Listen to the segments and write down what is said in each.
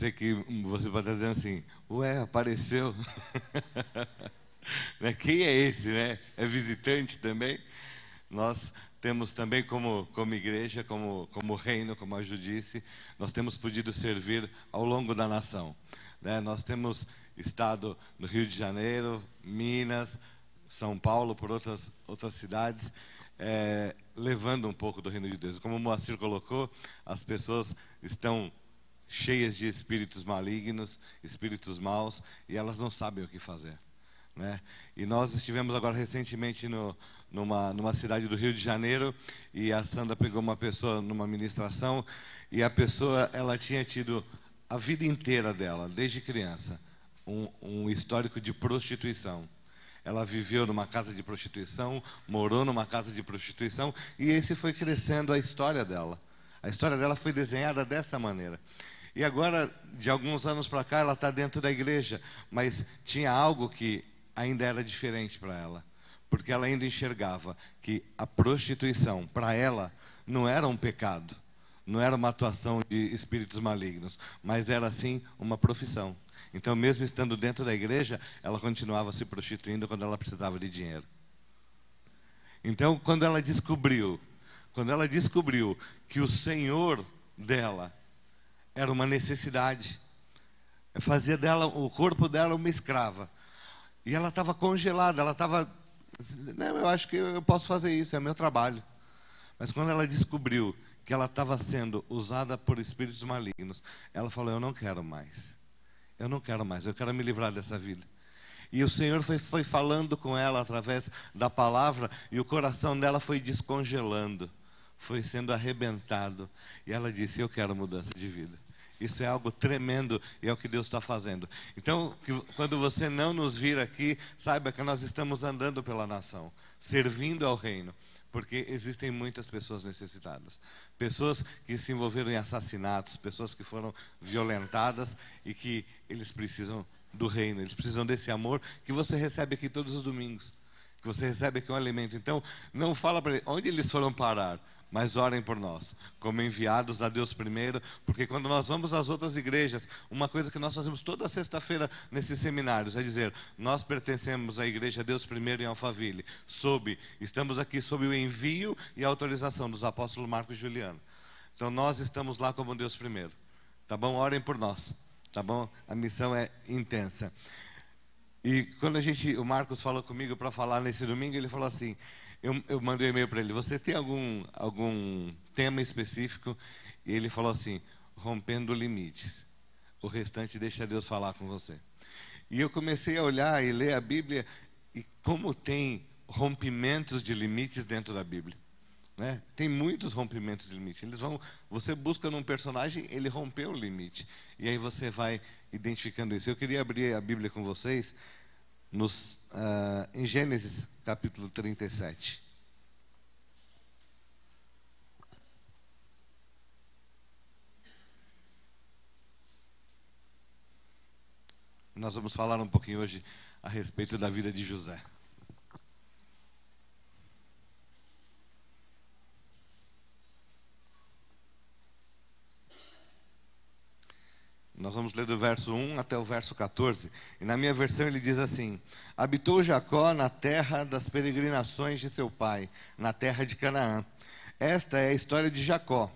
sei que você pode estar dizendo assim, ué, apareceu. Né? Quem é esse, né? É visitante também? Nós temos também como igreja, como reino, como a Ju disse, nós temos podido servir ao longo da nação. Né? Nós temos estado no Rio de Janeiro, Minas, São Paulo, por outras cidades, levando um pouco do reino de Deus. Como o Moacir colocou, as pessoas estão cheias de espíritos malignos, espíritos maus, e elas não sabem o que fazer. Né? E nós estivemos agora recentemente numa cidade do Rio de Janeiro, e a Sandra pegou uma pessoa numa ministração, e a pessoa, ela tinha tido a vida inteira dela, desde criança, um histórico de prostituição. Ela viveu numa casa de prostituição, morou numa casa de prostituição, e esse foi crescendo a história dela. A história dela foi desenhada dessa maneira. E agora, de alguns anos para cá, ela está dentro da igreja, mas tinha algo que ainda era diferente para ela, porque ela ainda enxergava que a prostituição, para ela, não era um pecado, não era uma atuação de espíritos malignos, mas era sim uma profissão. Então, mesmo estando dentro da igreja, ela continuava se prostituindo quando ela precisava de dinheiro. Então, quando ela descobriu que o Senhor dela era uma necessidade, fazia dela, o corpo dela, uma escrava. E ela estava congelada, ela estava... Não, eu acho que eu posso fazer isso, é meu trabalho. Mas quando ela descobriu que ela estava sendo usada por espíritos malignos, ela falou, eu não quero mais. Eu não quero mais, eu quero me livrar dessa vida. E o Senhor foi falando com ela através da palavra, e o coração dela foi descongelando, foi sendo arrebentado. E ela disse, eu quero mudança de vida. Isso é algo tremendo e é o que Deus está fazendo. Então, quando você não nos vir aqui, saiba que nós estamos andando pela nação, servindo ao reino. Porque existem muitas pessoas necessitadas. Pessoas que se envolveram em assassinatos, pessoas que foram violentadas e que eles precisam do reino, eles precisam desse amor que você recebe aqui todos os domingos, que você recebe aqui um alimento. Então, não fala para eles onde eles foram parar, mas orem por nós, como enviados a Deus primeiro, porque quando nós vamos às outras igrejas, uma coisa que nós fazemos toda sexta-feira nesses seminários, é dizer, nós pertencemos à igreja Deus primeiro em Alphaville, estamos aqui sob o envio e a autorização dos apóstolos Marcos e Juliano. Então nós estamos lá como Deus primeiro, tá bom? Orem por nós, tá bom? A missão é intensa. E quando o Marcos falou comigo para falar nesse domingo, ele falou assim, eu mandei um e-mail para ele, você tem algum tema específico? E ele falou assim, rompendo limites. O restante deixa Deus falar com você. E eu comecei a olhar e ler a Bíblia, e como tem rompimentos de limites dentro da Bíblia. Né? Tem muitos rompimentos de limite. Você busca num personagem, ele rompeu o limite. E aí você vai identificando isso. Eu queria abrir a Bíblia com vocês em Gênesis capítulo 37. Nós vamos falar um pouquinho hoje a respeito da vida de José. Nós vamos ler do verso 1 até o verso 14. E na minha versão ele diz assim: habitou Jacó na terra das peregrinações de seu pai, na terra de Canaã. Esta é a história de Jacó.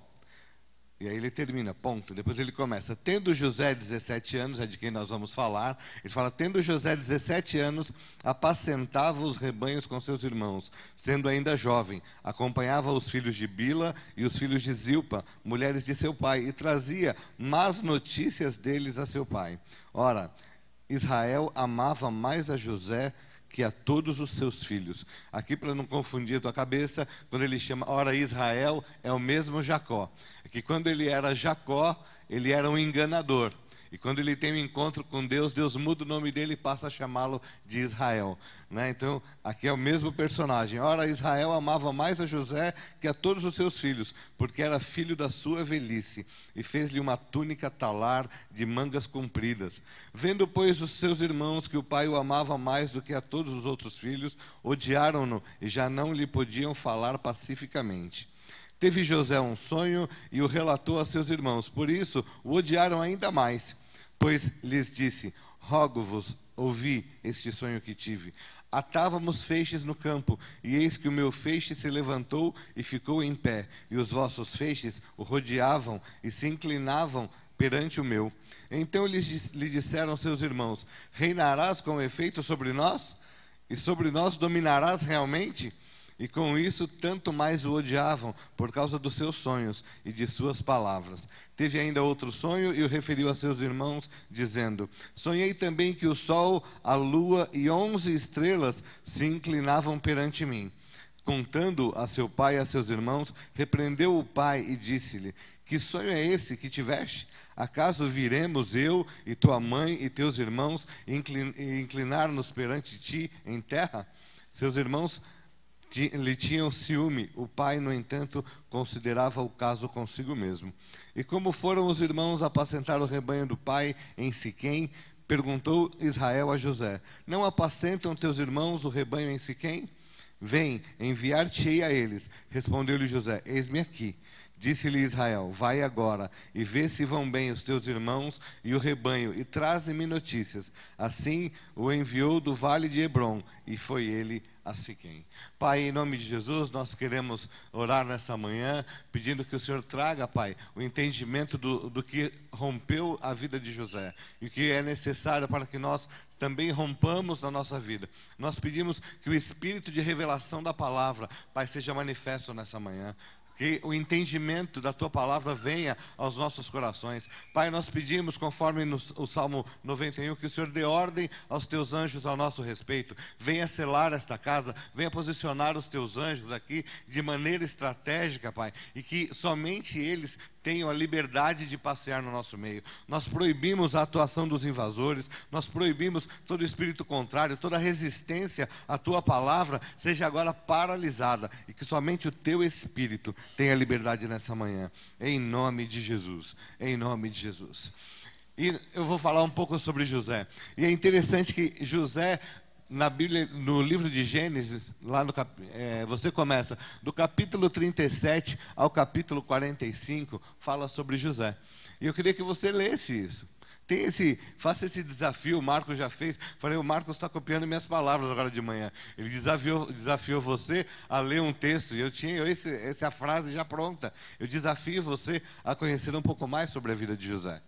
E aí ele termina, ponto. Depois ele começa, tendo José 17 anos, é de quem nós vamos falar. Ele fala, tendo José 17 anos, apacentava os rebanhos com seus irmãos, sendo ainda jovem. Acompanhava os filhos de Bila e os filhos de Zilpa, mulheres de seu pai, e trazia más notícias deles a seu pai. Ora, Israel amava mais a José que a todos os seus filhos. Aqui, para não confundir a tua cabeça, quando ele chama, ora, Israel é o mesmo Jacó. É que quando ele era Jacó, ele era um enganador. E quando ele tem um encontro com Deus, Deus muda o nome dele e passa a chamá-lo de Israel. Né? Então, aqui é o mesmo personagem. Ora, Israel amava mais a José que a todos os seus filhos, porque era filho da sua velhice, e fez-lhe uma túnica talar de mangas compridas. Vendo, pois, os seus irmãos que o pai o amava mais do que a todos os outros filhos, odiaram-no e já não lhe podiam falar pacificamente. Teve José um sonho e o relatou a seus irmãos. Por isso, o odiaram ainda mais, pois lhes disse: rogo-vos, ouvi este sonho que tive. Atávamos feixes no campo, e eis que o meu feixe se levantou e ficou em pé, e os vossos feixes o rodeavam e se inclinavam perante o meu. Então lhe disseram seus irmãos: reinarás com efeito sobre nós? E sobre nós dominarás realmente? E com isso tanto mais o odiavam, por causa dos seus sonhos e de suas palavras. Teve ainda outro sonho e o referiu a seus irmãos, dizendo: sonhei também que o sol, a lua e 11 estrelas se inclinavam perante mim. Contando a seu pai e a seus irmãos, repreendeu o pai e disse-lhe: que sonho é esse que tiveste? Acaso viremos eu e tua mãe e teus irmãos inclinar-nos perante ti em terra? Seus irmãos lhe tinham ciúme. O pai, no entanto, considerava o caso consigo mesmo. E como foram os irmãos apacentar o rebanho do pai em Siquém, perguntou Israel a José: não apacentam teus irmãos o rebanho em Siquém? Vem, enviar-te-ei a eles. Respondeu-lhe José: eis-me aqui. Disse-lhe Israel: vai agora e vê se vão bem os teus irmãos e o rebanho, e traze-me notícias. Assim o enviou do vale de Hebrom, e foi ele a Siquém. Pai, em nome de Jesus, nós queremos orar nessa manhã, pedindo que o Senhor traga, Pai, o entendimento do que rompeu a vida de José, e o que é necessário para que nós também rompamos na nossa vida. Nós pedimos que o espírito de revelação da palavra, Pai, seja manifesto nessa manhã. Que o entendimento da Tua palavra venha aos nossos corações. Pai, nós pedimos, conforme o Salmo 91, que o Senhor dê ordem aos Teus anjos ao nosso respeito. Venha selar esta casa, venha posicionar os Teus anjos aqui de maneira estratégica, Pai. E que somente eles tenham a liberdade de passear no nosso meio. Nós proibimos a atuação dos invasores, nós proibimos todo espírito contrário, toda resistência à Tua palavra seja agora paralisada, e que somente o Teu Espírito tenha liberdade nessa manhã, em nome de Jesus, em nome de Jesus. E eu vou falar um pouco sobre José, e é interessante que José, na Bíblia, no livro de Gênesis, lá no você começa do capítulo 37 ao capítulo 45, fala sobre José. E eu queria que você lesse isso. Faça esse desafio. O Marcos já fez. Falei, o Marcos está copiando minhas palavras agora de manhã. Ele desafiou você a ler um texto, e eu tinha essa frase já pronta. Eu desafio você a conhecer um pouco mais sobre a vida de José.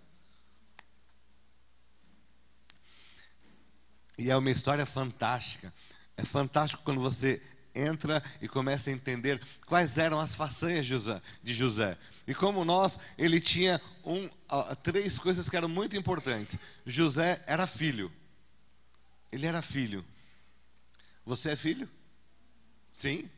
E é uma história fantástica. É fantástico quando você entra e começa a entender quais eram as façanhas de José. E como ele tinha 3 coisas que eram muito importantes. José era filho. Ele era filho. Você é filho? Sim.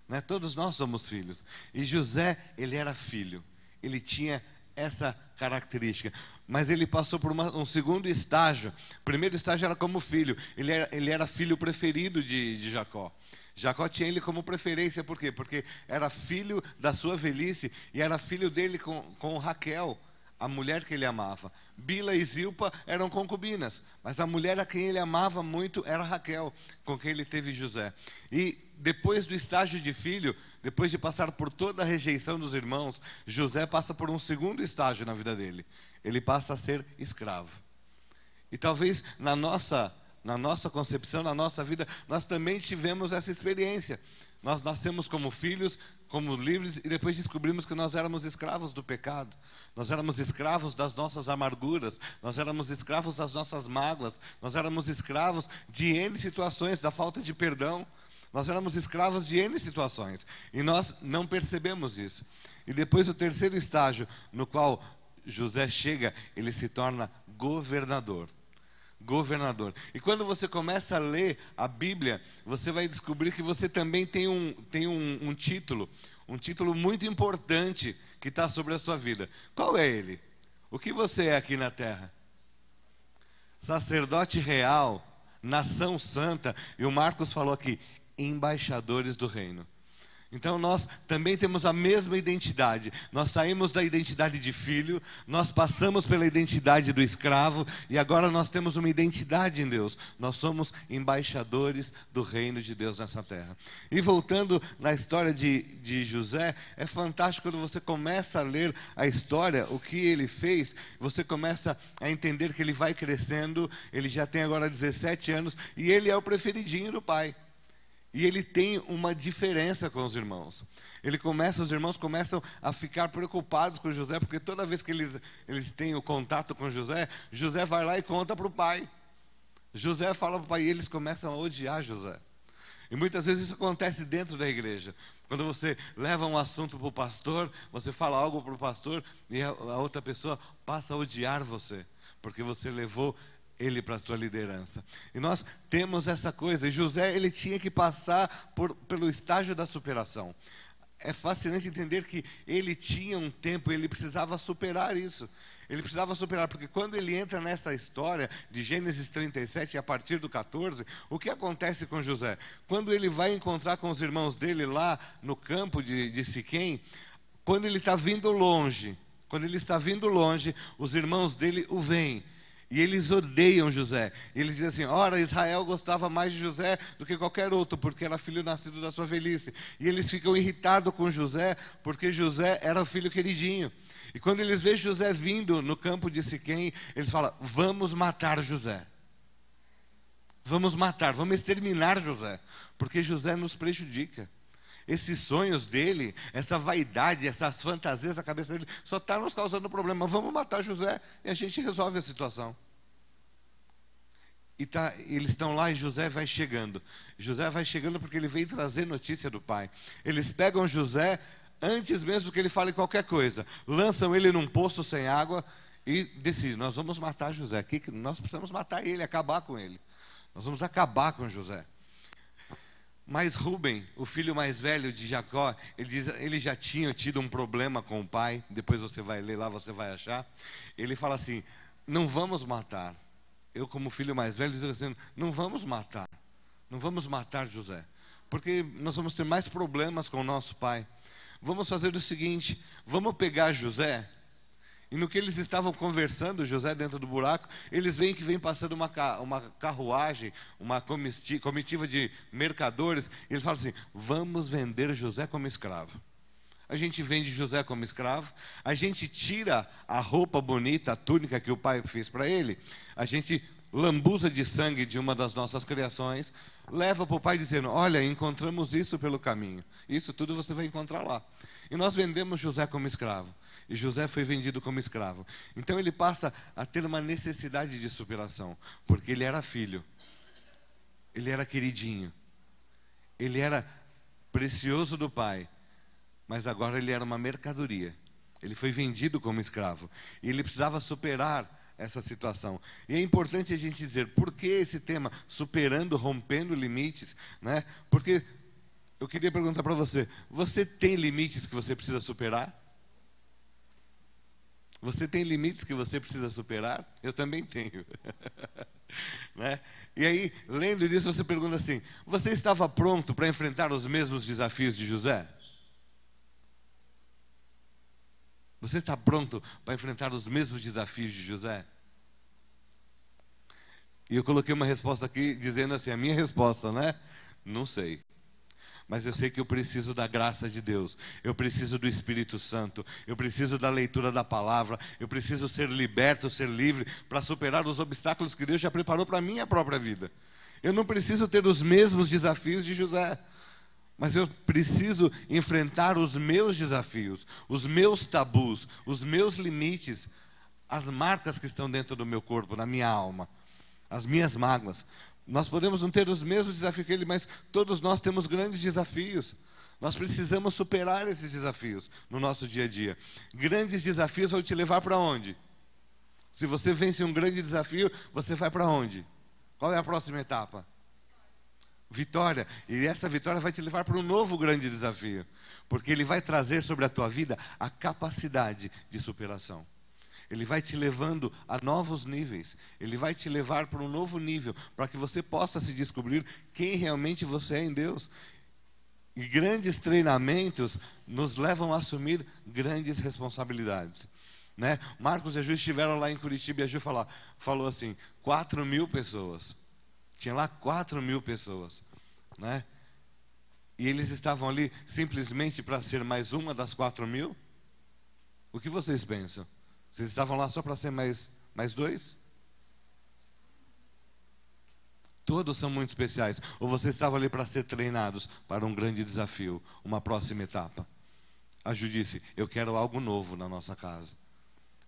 Né? Todos nós somos filhos. E José, ele era filho. Ele tinha essa característica. Mas ele passou por um segundo estágio. O primeiro estágio era como filho. Ele era filho preferido de Jacó. Jacó tinha ele como preferência. Por quê? Porque era filho da sua velhice, e era filho dele com Raquel, a mulher que ele amava. Bila e Zilpa eram concubinas, mas a mulher a quem ele amava muito era Raquel, com quem ele teve José. E depois do estágio de filho, depois de passar por toda a rejeição dos irmãos, José passa por um segundo estágio na vida dele. Ele passa a ser escravo. E talvez na nossa concepção, na nossa vida, nós também tivemos essa experiência. Nós nascemos como filhos, como livres, e depois descobrimos que nós éramos escravos do pecado. Nós éramos escravos das nossas amarguras, nós éramos escravos das nossas mágoas, nós éramos escravos de N situações, da falta de perdão. Nós éramos escravos de N situações, e nós não percebemos isso. E depois do terceiro estágio, no qual José chega, ele se torna governador. E quando você começa a ler a Bíblia, você vai descobrir que você também tem um título muito importante que está sobre a sua vida. Qual é ele? O que você é aqui na terra? Sacerdote real, nação santa, e o Marcos falou aqui, embaixadores do reino. Então nós também temos a mesma identidade. Nós saímos da identidade de filho, nós passamos pela identidade do escravo e agora nós temos uma identidade em Deus. Nós somos embaixadores do reino de Deus nessa terra. E voltando na história de José, é fantástico quando você começa a ler a história, o que ele fez, você começa a entender que ele vai crescendo, ele já tem agora 17 anos e ele é o preferidinho do pai. E ele tem uma diferença com os irmãos. Os irmãos começam a ficar preocupados com José, porque toda vez que eles têm o contato com José, José vai lá e conta para o pai. José fala para o pai e eles começam a odiar José. E muitas vezes isso acontece dentro da igreja. Quando você leva um assunto para o pastor, você fala algo para o pastor e a outra pessoa passa a odiar você, porque você levou ele para a sua liderança. E nós temos essa coisa. E José, ele tinha que passar pelo estágio da superação. É fascinante entender que ele tinha um tempo, ele precisava superar isso. Ele precisava superar, porque quando ele entra nessa história de Gênesis 37, a partir do 14, o que acontece com José? Quando ele vai encontrar com os irmãos dele lá no campo de Siquém, quando ele está vindo longe, os irmãos dele o veem. E eles odeiam José. E eles dizem assim: ora, Israel gostava mais de José do que qualquer outro, porque era filho nascido da sua velhice. E eles ficam irritados com José, porque José era o filho queridinho. E quando eles veem José vindo no campo de Siquém, eles falam: vamos matar José. Vamos matar, vamos exterminar José, porque José nos prejudica. Esses sonhos dele, essa vaidade, essas fantasias na cabeça dele, só está nos causando problema. Vamos matar José e a gente resolve a situação. Eles estão lá e José vai chegando. José vai chegando porque ele veio trazer notícia do pai. Eles pegam José antes mesmo que ele fale qualquer coisa. Lançam ele num poço sem água e decidem: nós vamos matar José. Nós precisamos matar ele, acabar com ele. Nós vamos acabar com José. Mas Rúben, o filho mais velho de Jacó, ele já tinha tido um problema com o pai. Depois você vai ler lá, você vai achar. Ele fala assim: não vamos matar. Eu, como filho mais velho, digo assim: não vamos matar. Não vamos matar José, porque nós vamos ter mais problemas com o nosso pai. Vamos fazer o seguinte: vamos pegar José. E no que eles estavam conversando, José dentro do buraco, eles veem que vem passando uma carruagem, uma comitiva de mercadores. E eles falam assim: vamos vender José como escravo. A gente vende José como escravo, a gente tira a roupa bonita, a túnica que o pai fez para ele, a gente lambuza de sangue de uma das nossas criações, leva para o pai dizendo: olha, encontramos isso pelo caminho. Isso tudo você vai encontrar lá. E nós vendemos José como escravo. E José foi vendido como escravo. Então ele passa a ter uma necessidade de superação, porque ele era filho, ele era queridinho, ele era precioso do pai, mas agora ele era uma mercadoria. Ele foi vendido como escravo e ele precisava superar essa situação. E é importante a gente dizer por que esse tema, superando, rompendo limites, né? Porque eu queria perguntar para você: você tem limites que você precisa superar? Você tem limites que você precisa superar? Eu também tenho. Né? E aí, lendo disso, você pergunta assim: você estava pronto para enfrentar os mesmos desafios de José? Você está pronto para enfrentar os mesmos desafios de José? E eu coloquei uma resposta aqui dizendo assim: a minha resposta, né? Não sei. Mas eu sei que eu preciso da graça de Deus, eu preciso do Espírito Santo, eu preciso da leitura da palavra, eu preciso ser liberto, ser livre, para superar os obstáculos que Deus já preparou para a minha própria vida. Eu não preciso ter os mesmos desafios de José, mas eu preciso enfrentar os meus desafios, os meus tabus, os meus limites, as marcas que estão dentro do meu corpo, na minha alma, as minhas mágoas. Nós podemos não ter os mesmos desafios que ele, mas todos nós temos grandes desafios. Nós precisamos superar esses desafios no nosso dia a dia. Grandes desafios vão te levar para onde? Se você vence um grande desafio, você vai para onde? Qual é a próxima etapa? Vitória. E essa vitória vai te levar para um novo grande desafio, porque ele vai trazer sobre a tua vida a capacidade de superação. Ele vai te levando a novos níveis. Ele vai te levar para um novo nível, para que você possa se descobrir quem realmente você é em Deus. E grandes treinamentos nos levam a assumir grandes responsabilidades. Né? Marcos e a Ju estiveram lá em Curitiba e a Ju falou assim, 4.000 pessoas. Tinha lá 4.000 pessoas. Né? E eles estavam ali simplesmente para ser mais uma das 4.000? O que vocês pensam? Vocês estavam lá só para ser mais dois? Todos são muito especiais. Ou vocês estavam ali para ser treinados para um grande desafio, uma próxima etapa? A Ju disse, eu quero algo novo na nossa casa.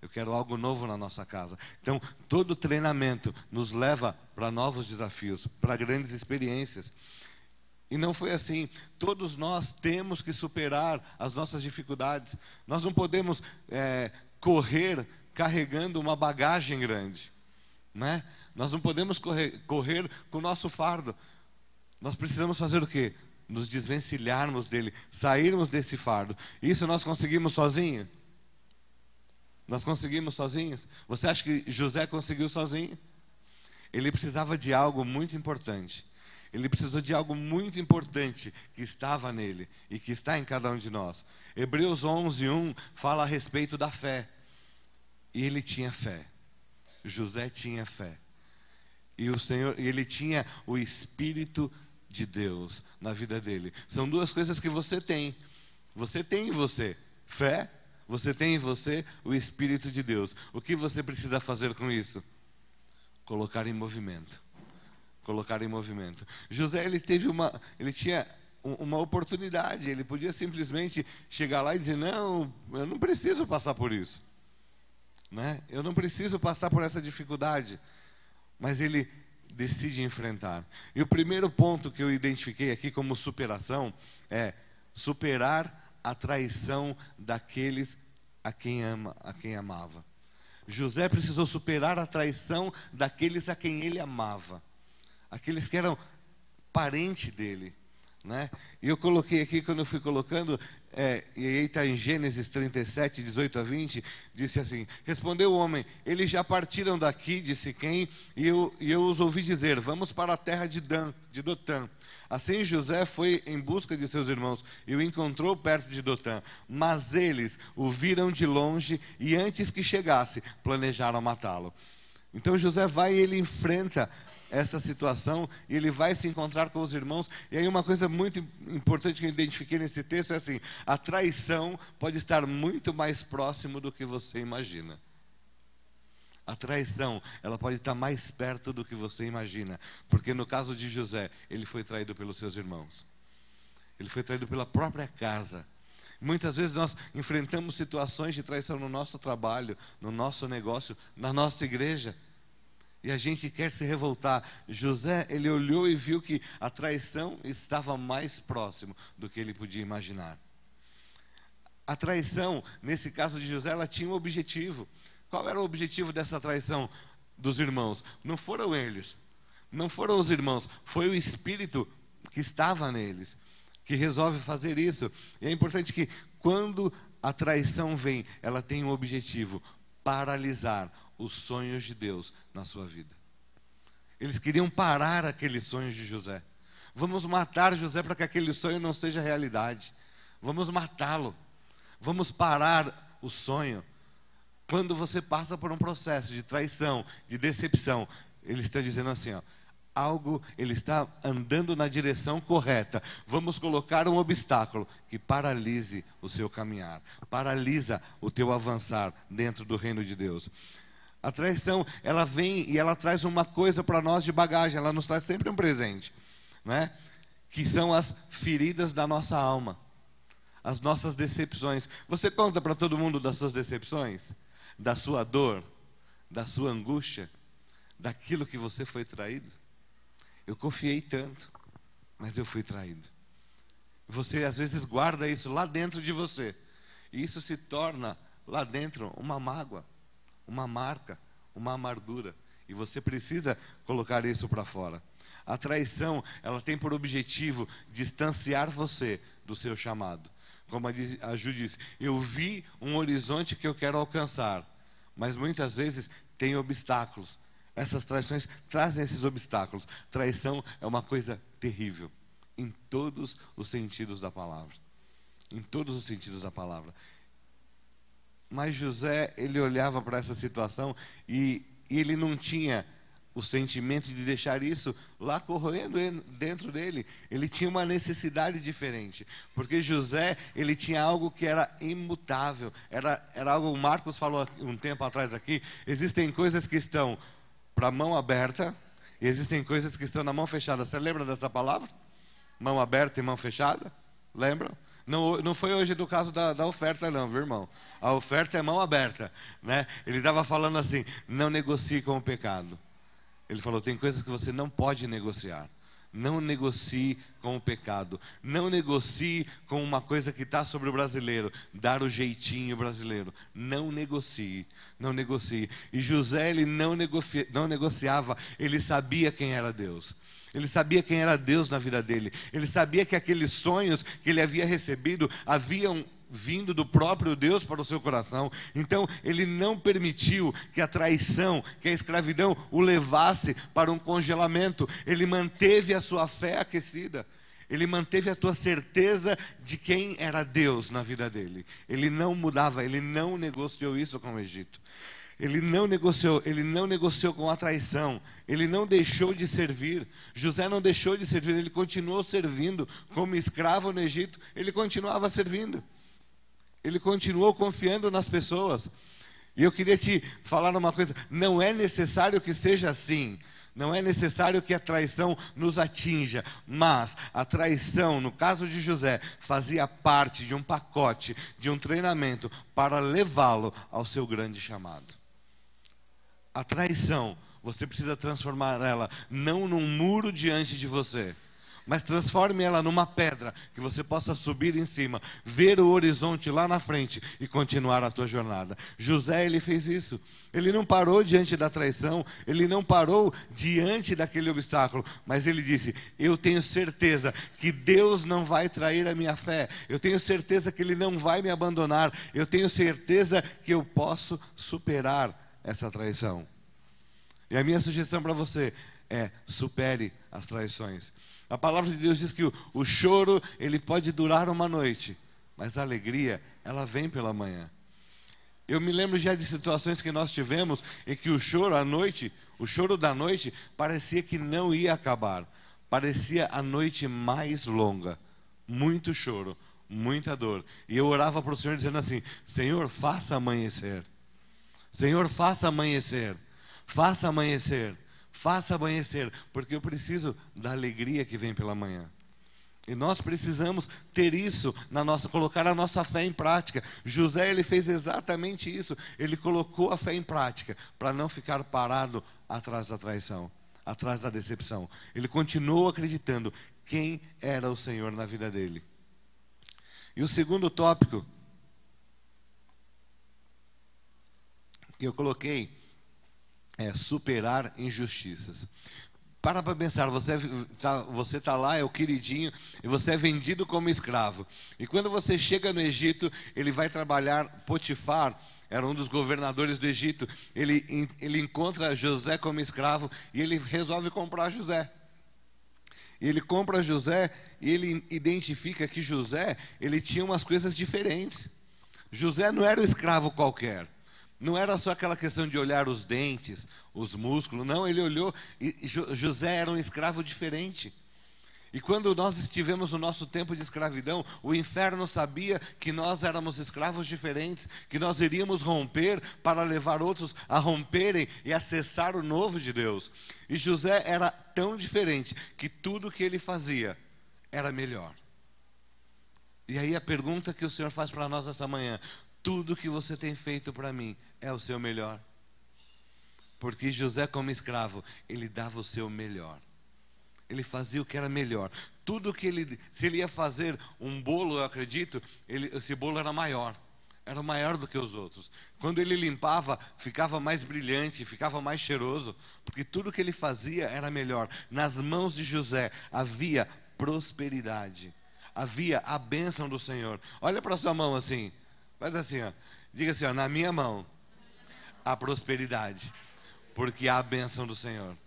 Eu quero algo novo na nossa casa. Então, todo treinamento nos leva para novos desafios, para grandes experiências. E não foi assim. Todos nós temos que superar as nossas dificuldades. Nós não podemos correr carregando uma bagagem grande. Né? Nós não podemos correr com o nosso fardo. Nós precisamos fazer o quê? Nos desvencilharmos dele, sairmos desse fardo. Isso nós conseguimos sozinhos? Nós conseguimos sozinhos? Você acha que José conseguiu sozinho? Ele precisava de algo muito importante. Ele precisou de algo muito importante que estava nele e que está em cada um de nós. Hebreus 11:1 fala a respeito da fé. E ele tinha fé. José tinha fé. E ele tinha o Espírito de Deus na vida dele. São duas coisas que você tem. Você tem em você fé, você tem em você o Espírito de Deus. O que você precisa fazer com isso? Colocar em movimento. Colocar em movimento. José, ele tinha uma oportunidade. Ele podia simplesmente chegar lá e dizer, não, eu não preciso passar por isso. Né? Eu não preciso passar por essa dificuldade. Mas ele decide enfrentar. E o primeiro ponto que eu identifiquei aqui como superação é superar a traição daqueles a quem amava. José precisou superar a traição daqueles a quem ele amava. Aqueles que eram parente dele. Né? E eu coloquei aqui, quando eu fui colocando, e aí está em Gênesis 37, 18 a 20, disse assim, respondeu o homem, eles já partiram daqui, de Siquém, e eu os ouvi dizer, vamos para a terra de Dotã. Assim José foi em busca de seus irmãos, e o encontrou perto de Dotã. Mas eles o viram de longe, e antes que chegasse, planejaram matá-lo. Então José vai e ele enfrenta essa situação, e ele vai se encontrar com os irmãos. E aí uma coisa muito importante que eu identifiquei nesse texto é assim, a traição pode estar muito mais próximo do que você imagina. A traição, ela pode estar mais perto do que você imagina. Porque no caso de José, ele foi traído pelos seus irmãos. Ele foi traído pela própria casa. Muitas vezes nós enfrentamos situações de traição no nosso trabalho, no nosso negócio, na nossa igreja. E a gente quer se revoltar. José, ele olhou e viu que a traição estava mais próximo do que ele podia imaginar. A traição, nesse caso de José, ela tinha um objetivo. Qual era o objetivo dessa traição dos irmãos? Não foram eles, não foram os irmãos, foi o Espírito que estava neles, que resolve fazer isso. E é importante que quando a traição vem, ela tem um objetivo: paralisar os sonhos de Deus na sua vida. Eles queriam parar aqueles sonhos de José. Vamos matar José para que aquele sonho não seja realidade. Vamos matá-lo. Vamos parar o sonho. Quando você passa por um processo de traição, de decepção, ele está dizendo assim, ele está andando na direção correta. Vamos colocar um obstáculo que paralise o seu caminhar, paralisa o teu avançar dentro do reino de Deus. A traição, ela vem e ela traz uma coisa para nós de bagagem, ela nos traz sempre um presente, né? Que são as feridas da nossa alma, as nossas decepções. Você conta para todo mundo das suas decepções? Da sua dor, da sua angústia, daquilo que você foi traído? Eu confiei tanto, mas eu fui traído. Você às vezes guarda isso lá dentro de você, e isso se torna lá dentro uma mágoa, uma marca, uma amargura, e você precisa colocar isso para fora. A traição, ela tem por objetivo distanciar você do seu chamado. Como a Ju disse, eu vi um horizonte que eu quero alcançar, mas muitas vezes tem obstáculos. Essas traições trazem esses obstáculos. Traição é uma coisa terrível, em todos os sentidos da palavra. Em todos os sentidos da palavra. Mas José, ele olhava para essa situação e ele não tinha o sentimento de deixar isso lá corroendo dentro dele. Ele tinha uma necessidade diferente. Porque José, ele tinha algo que era imutável. Era algo, o Marcos falou um tempo atrás aqui, existem coisas que estão para a mão aberta e existem coisas que estão na mão fechada. Você lembra dessa palavra? Mão aberta e mão fechada? Lembram? Não foi hoje do caso da oferta não, viu, irmão? A oferta é mão aberta, né? Ele estava falando assim, não negocie com o pecado. Ele falou, tem coisas que você não pode negociar. Não negocie com o pecado. Não negocie com uma coisa que está sobre o brasileiro. Dar o jeitinho brasileiro. Não negocie. Não negocie. E José, ele não negociava. Ele sabia quem era Deus. Ele sabia quem era Deus na vida dele. Ele sabia que aqueles sonhos que ele havia recebido haviam vindo do próprio Deus para o seu coração. Então ele não permitiu que a traição, que a escravidão o levasse para um congelamento. Ele manteve a sua fé aquecida. Ele manteve a tua certeza de quem era Deus na vida dele. Ele não mudava, ele não negociou isso com o Egito. Ele não negociou com a traição. Ele não deixou de servir. José não deixou de servir, ele continuou servindo. Como escravo no Egito, ele continuava servindo. Ele continuou confiando nas pessoas. E eu queria te falar uma coisa, não é necessário que seja assim. Não é necessário que a traição nos atinja, mas a traição, no caso de José, fazia parte de um pacote, de um treinamento para levá-lo ao seu grande chamado. A traição, você precisa transformar ela não num muro diante de você, mas transforme ela numa pedra que você possa subir em cima, ver o horizonte lá na frente e continuar a tua jornada. José, ele fez isso. Ele não parou diante da traição, ele não parou diante daquele obstáculo, mas ele disse, eu tenho certeza que Deus não vai trair a minha fé, eu tenho certeza que Ele não vai me abandonar, eu tenho certeza que eu posso superar essa traição. E a minha sugestão para você é, supere as traições. A palavra de Deus diz que o choro, ele pode durar uma noite, mas a alegria, ela vem pela manhã. Eu me lembro já de situações que nós tivemos em que o choro à noite, o choro da noite, parecia que não ia acabar. Parecia a noite mais longa. Muito choro, muita dor. E eu orava para o Senhor dizendo assim, Senhor, faça amanhecer. Senhor, faça amanhecer. Faça amanhecer. Faça amanhecer, porque eu preciso da alegria que vem pela manhã. E nós precisamos ter isso colocar a nossa fé em prática. José, ele fez exatamente isso. Ele colocou a fé em prática para não ficar parado atrás da traição, atrás da decepção. Ele continuou acreditando quem era o Senhor na vida dele. E o segundo tópico que eu coloquei é superar injustiças. Para pensar, você está lá, é o queridinho, e você é vendido como escravo. E quando você chega no Egito, ele vai trabalhar, Potifar, era um dos governadores do Egito, ele encontra José como escravo, e ele resolve comprar José. E ele compra José, e ele identifica que José, ele tinha umas coisas diferentes. José não era um escravo qualquer. Não era só aquela questão de olhar os dentes, os músculos. Não, ele olhou e José era um escravo diferente. E quando nós estivemos no nosso tempo de escravidão, o inferno sabia que nós éramos escravos diferentes, que nós iríamos romper para levar outros a romperem e acessar o novo de Deus. E José era tão diferente que tudo que ele fazia era melhor. E aí a pergunta que o Senhor faz para nós essa manhã: tudo que você tem feito para mim é o seu melhor? Porque José, como escravo, ele dava o seu melhor. Ele fazia o que era melhor. Tudo que se ele ia fazer um bolo, eu acredito, esse bolo era maior. Era maior do que os outros. Quando ele limpava, ficava mais brilhante, ficava mais cheiroso. Porque tudo que ele fazia era melhor. Nas mãos de José havia prosperidade. Havia a bênção do Senhor. Olha para a sua mão assim. Faz assim, ó. Diga assim, ó, na minha mão, a prosperidade, porque há a bênção do Senhor.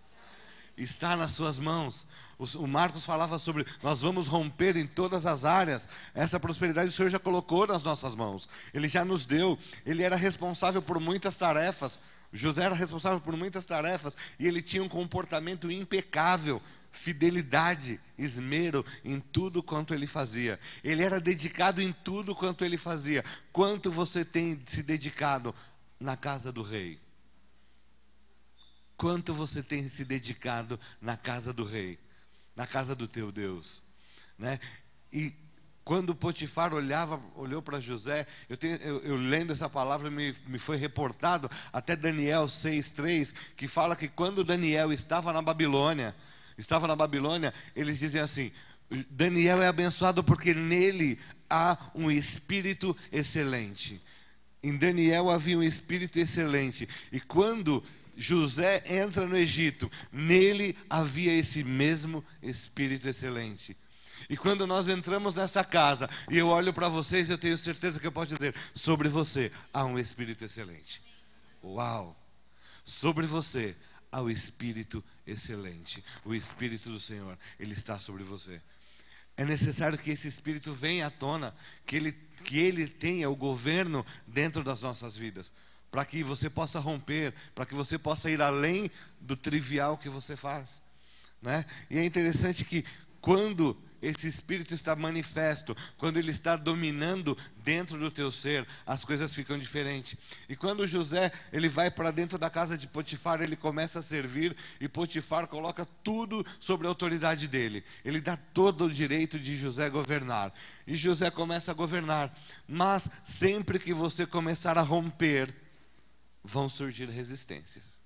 está nas suas mãos. O Marcos falava sobre, nós vamos romper em todas as áreas. Essa prosperidade o Senhor já colocou nas nossas mãos. Ele já nos deu. Ele era responsável por muitas tarefas. José era responsável por muitas tarefas. E ele tinha um comportamento impecável. Fidelidade, esmero em tudo quanto ele fazia. Ele era dedicado em tudo quanto ele fazia. Quanto você tem se dedicado na casa do rei? Quanto você tem se dedicado na casa do rei? Na casa do teu Deus, né? E quando Potifar olhou para José, eu lendo essa palavra, me foi reportado até Daniel 6:3, que fala que quando Daniel estava na Babilônia, eles dizem assim: Daniel é abençoado porque nele há um espírito excelente. Em Daniel havia um espírito excelente. E quando José entra no Egito, nele havia esse mesmo espírito excelente. E quando nós entramos nessa casa, e eu olho para vocês, eu tenho certeza que eu posso dizer, sobre você há um espírito excelente. Uau! Sobre você há o espírito excelente. O espírito do Senhor, ele está sobre você. É necessário que esse espírito venha à tona, que ele tenha o governo dentro das nossas vidas, para que você possa romper, para que você possa ir além do trivial que você faz, né? E é interessante que quando esse espírito está manifesto, quando ele está dominando dentro do teu ser, as coisas ficam diferentes. E quando José, ele vai para dentro da casa de Potifar, ele começa a servir, e Potifar coloca tudo sobre a autoridade dele. Ele dá todo o direito de José governar. E José começa a governar. Mas sempre que você começar a romper, vão surgir resistências.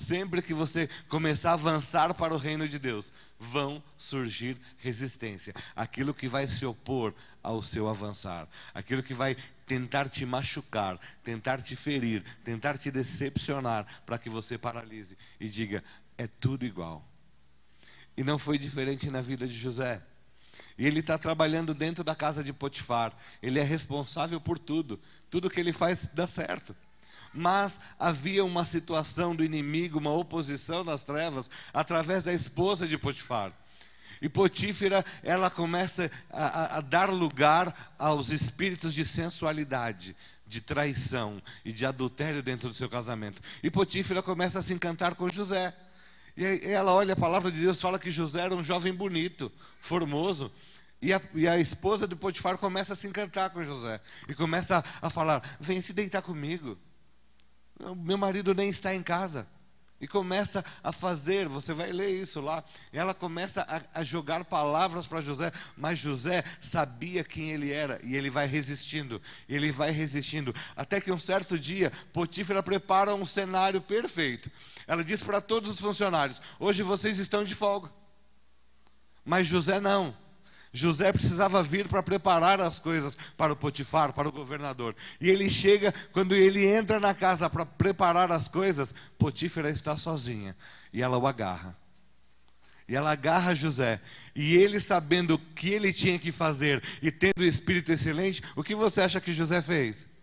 Sempre que você começar a avançar para o reino de Deus, vão surgir resistência. Aquilo que vai se opor ao seu avançar. Aquilo que vai tentar te machucar, tentar te ferir, tentar te decepcionar, para que você paralise e diga, é tudo igual. E não foi diferente na vida de José. E ele está trabalhando dentro da casa de Potifar. Ele é responsável por tudo. Tudo que ele faz dá certo. Mas havia uma situação do inimigo, uma oposição das trevas, através da esposa de Potifar. E Potífera, ela começa a dar lugar aos espíritos de sensualidade, de traição e de adultério dentro do seu casamento. E Potífera começa a se encantar com José. E ela olha, a palavra de Deus fala que José era um jovem bonito, formoso. E a esposa de Potifar começa a se encantar com José. E começa a falar, vem se deitar comigo. Meu marido nem está em casa. E começa a fazer, você vai ler isso lá. E ela começa a jogar palavras para José. Mas José sabia quem ele era. E ele vai resistindo. Ele vai resistindo. Até que um certo dia, Potífera prepara um cenário perfeito. Ela diz para todos os funcionários, hoje vocês estão de folga. Mas José não. José precisava vir para preparar as coisas para o Potifar, para o governador. E ele chega, quando ele entra na casa para preparar as coisas, Potífera está sozinha. E ela o agarra. E ela agarra José. E ele, sabendo o que ele tinha que fazer e tendo o espírito excelente, o que você acha que José fez?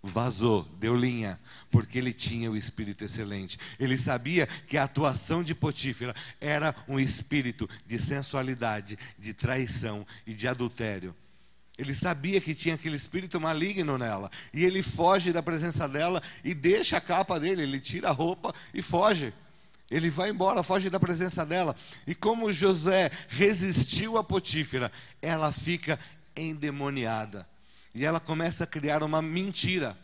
Vazou, deu linha, porque ele tinha o espírito excelente. Ele sabia que a atuação de Potífera era um espírito de sensualidade, de traição e de adultério. Ele sabia que tinha aquele espírito maligno nela. E ele foge da presença dela e deixa a capa dele, ele tira a roupa e foge. Ele vai embora, foge da presença dela. E como José resistiu a Potífera, ela fica endemoniada. E ela começa a criar uma mentira.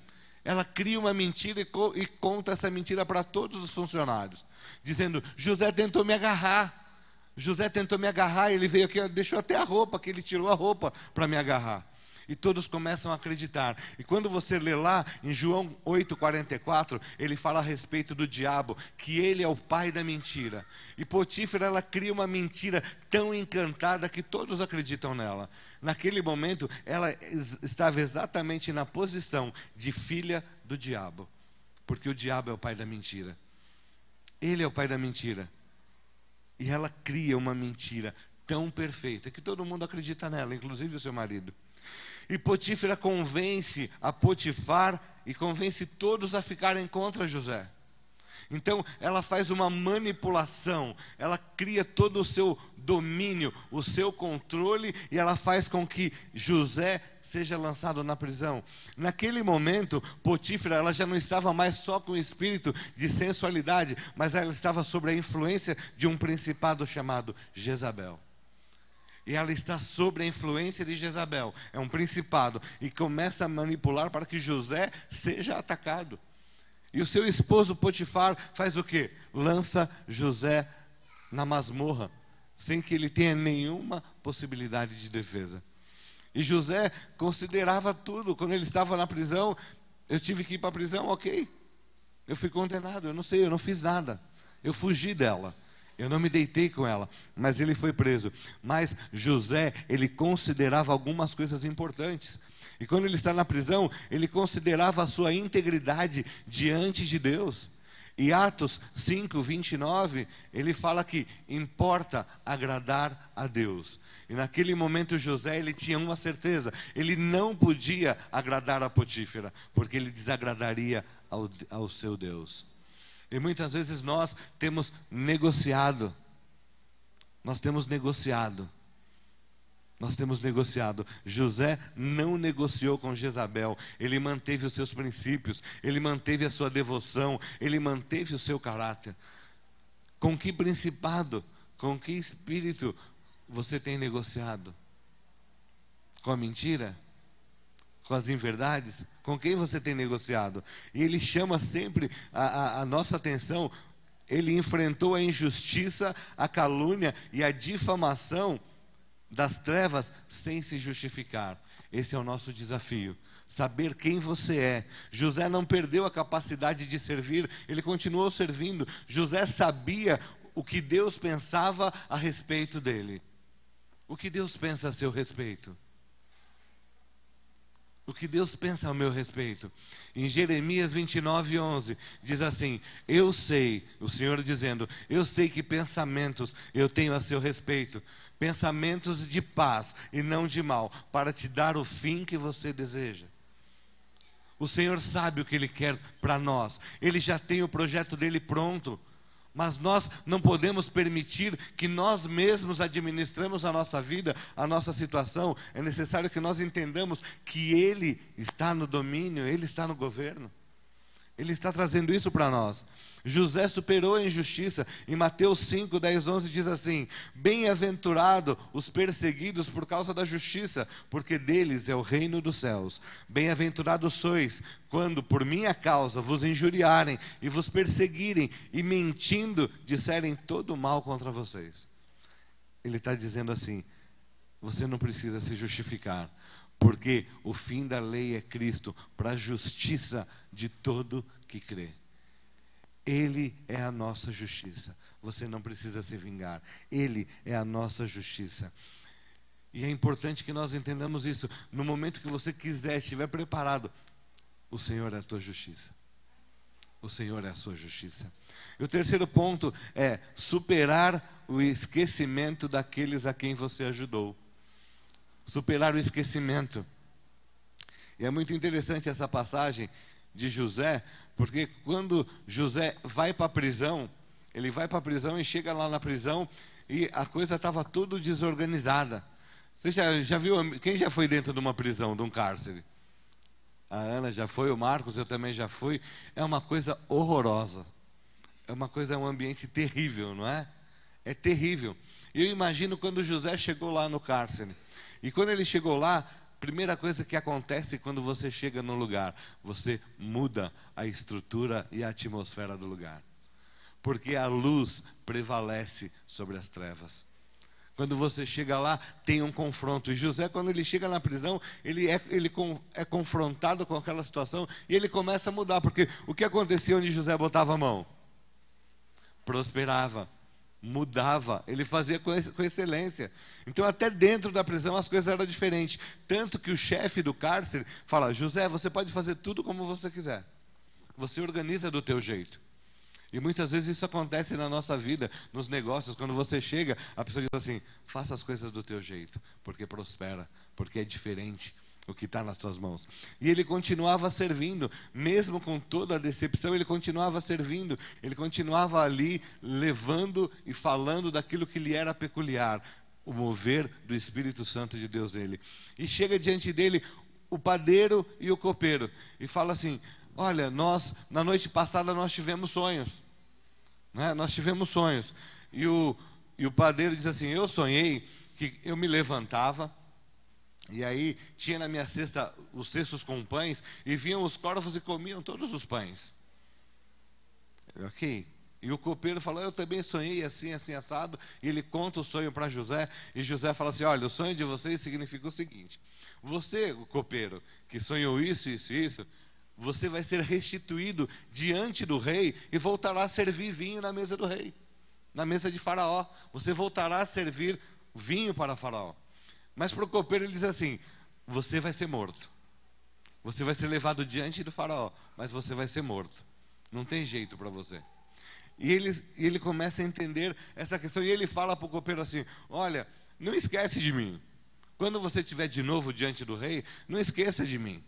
Ela cria uma mentira e conta essa mentira para todos os funcionários. Dizendo, José tentou me agarrar. José tentou me agarrar, ele veio aqui, deixou até a roupa, que ele tirou a roupa para me agarrar. E todos começam a acreditar. E quando você lê lá, em João 8,44, ele fala a respeito do diabo, que ele é o pai da mentira. E Potífera, ela cria uma mentira tão encantada que todos acreditam nela. Naquele momento, ela estava exatamente na posição de filha do diabo. Porque o diabo é o pai da mentira. Ele é o pai da mentira. E ela cria uma mentira tão perfeita que todo mundo acredita nela, inclusive o seu marido. E Potífera convence a Potifar e convence todos a ficarem contra José. Então ela faz uma manipulação, ela cria todo o seu domínio, o seu controle, e ela faz com que José seja lançado na prisão. Naquele momento, Potífera, ela já não estava mais só com o espírito de sensualidade, mas ela estava sob a influência de um principado chamado Jezabel. E ela está sob a influência de Jezabel, é um principado, e começa a manipular para que José seja atacado. E o seu esposo Potifar faz o quê? Lança José na masmorra, sem que ele tenha nenhuma possibilidade de defesa. E José considerava tudo. Quando ele estava na prisão, eu tive que ir para a prisão, ok. Eu fui condenado, eu não sei, eu não fiz nada. Eu fugi dela, eu não me deitei com ela, mas ele foi preso. Mas José, ele considerava algumas coisas importantes. E quando ele está na prisão, ele considerava a sua integridade diante de Deus. E Atos 5, 29, ele fala que importa agradar a Deus. E naquele momento José, ele tinha uma certeza: ele não podia agradar a Potífera, porque ele desagradaria ao seu Deus. E muitas vezes nós temos negociado. Nós temos negociado. José não negociou com Jezabel. Ele manteve os seus princípios, ele manteve a sua devoção, ele manteve o seu caráter. Com que principado, com que espírito você tem negociado? Com a mentira? Com as inverdades? Com quem você tem negociado? E ele chama sempre a nossa atenção. Ele enfrentou a injustiça, a calúnia e a difamação das trevas sem se justificar. Esse é o nosso desafio, saber quem você é. José não perdeu a capacidade de servir, ele continuou servindo. José sabia o que Deus pensava a respeito dele. O que Deus pensa a seu respeito? O que Deus pensa ao meu respeito? Em Jeremias 29, 11, diz assim: eu sei, o Senhor dizendo, eu sei que pensamentos eu tenho a seu respeito, pensamentos de paz e não de mal, para te dar o fim que você deseja. O Senhor sabe o que Ele quer para nós, Ele já tem o projeto dele pronto. Mas nós não podemos permitir que nós mesmos administremos a nossa vida, a nossa situação. É necessário que nós entendamos que Ele está no domínio, Ele está no governo. Ele está trazendo isso para nós. José superou a injustiça. Em Mateus 5, 10, 11 diz assim: bem-aventurado os perseguidos por causa da justiça, porque deles é o reino dos céus. Bem-aventurados sois, quando por minha causa vos injuriarem e vos perseguirem, e mentindo disserem todo mal contra vocês. Ele está dizendo assim: você não precisa se justificar, porque o fim da lei é Cristo, para a justiça de todo que crê. Ele é a nossa justiça. Você não precisa se vingar. Ele é a nossa justiça. E é importante que nós entendamos isso. No momento que você quiser, estiver preparado, o Senhor é a tua justiça. O Senhor é a sua justiça. E o terceiro ponto é superar o esquecimento daqueles a quem você ajudou. Superar o esquecimento. E é muito interessante essa passagem de José, porque quando José vai para a prisão, ele vai para a prisão e chega lá na prisão e a coisa estava tudo desorganizada. Você já viu, quem já foi dentro de uma prisão, de um cárcere? A Ana já foi, o Marcos, eu também já fui. É uma coisa horrorosa. É um ambiente terrível, não é? É terrível. Eu imagino quando José chegou lá no cárcere. E quando ele chegou lá, primeira coisa que acontece quando você chega no lugar, você muda a estrutura e a atmosfera do lugar. Porque a luz prevalece sobre as trevas. Quando você chega lá, tem um confronto. E José, quando ele chega na prisão, ele é confrontado com aquela situação e ele começa a mudar. Porque o que acontecia onde José botava a mão? Prosperava. Mudava, ele fazia com excelência. Então até dentro da prisão as coisas eram diferentes. Tanto que o chefe do cárcere fala: José, você pode fazer tudo como você quiser. Você organiza do teu jeito. E muitas vezes isso acontece na nossa vida, nos negócios. Quando você chega, a pessoa diz assim: faça as coisas do teu jeito, porque prospera, porque é diferente. o que está nas tuas mãos. E ele continuava servindo, mesmo com toda a decepção, ele continuava servindo, ele continuava ali levando e falando daquilo que lhe era peculiar, o mover do Espírito Santo de Deus nele. E chega diante dele o padeiro e o copeiro, e fala assim: olha, na noite passada nós tivemos sonhos, né? Nós tivemos sonhos. E o padeiro diz assim: eu sonhei que eu me levantava, e aí tinha na minha cesta os cestos com pães, e vinham os corvos e comiam todos os pães. Ok. E o copeiro falou: eu também sonhei assim, assim, assado. E ele conta o sonho para José, e José fala assim: olha, o sonho de vocês significa o seguinte: você, o copeiro, que sonhou isso, isso, isso, você vai ser restituído diante do rei e voltará a servir vinho na mesa do rei, na mesa de Faraó. Você voltará a servir vinho para Faraó. Mas para o copeiro ele diz assim: você vai ser morto. Você vai ser levado diante do Faraó, mas você vai ser morto. Não tem jeito para você. E ele começa a entender essa questão, e ele fala para o copeiro assim: olha, não esquece de mim. Quando você estiver de novo diante do rei, não esqueça de mim.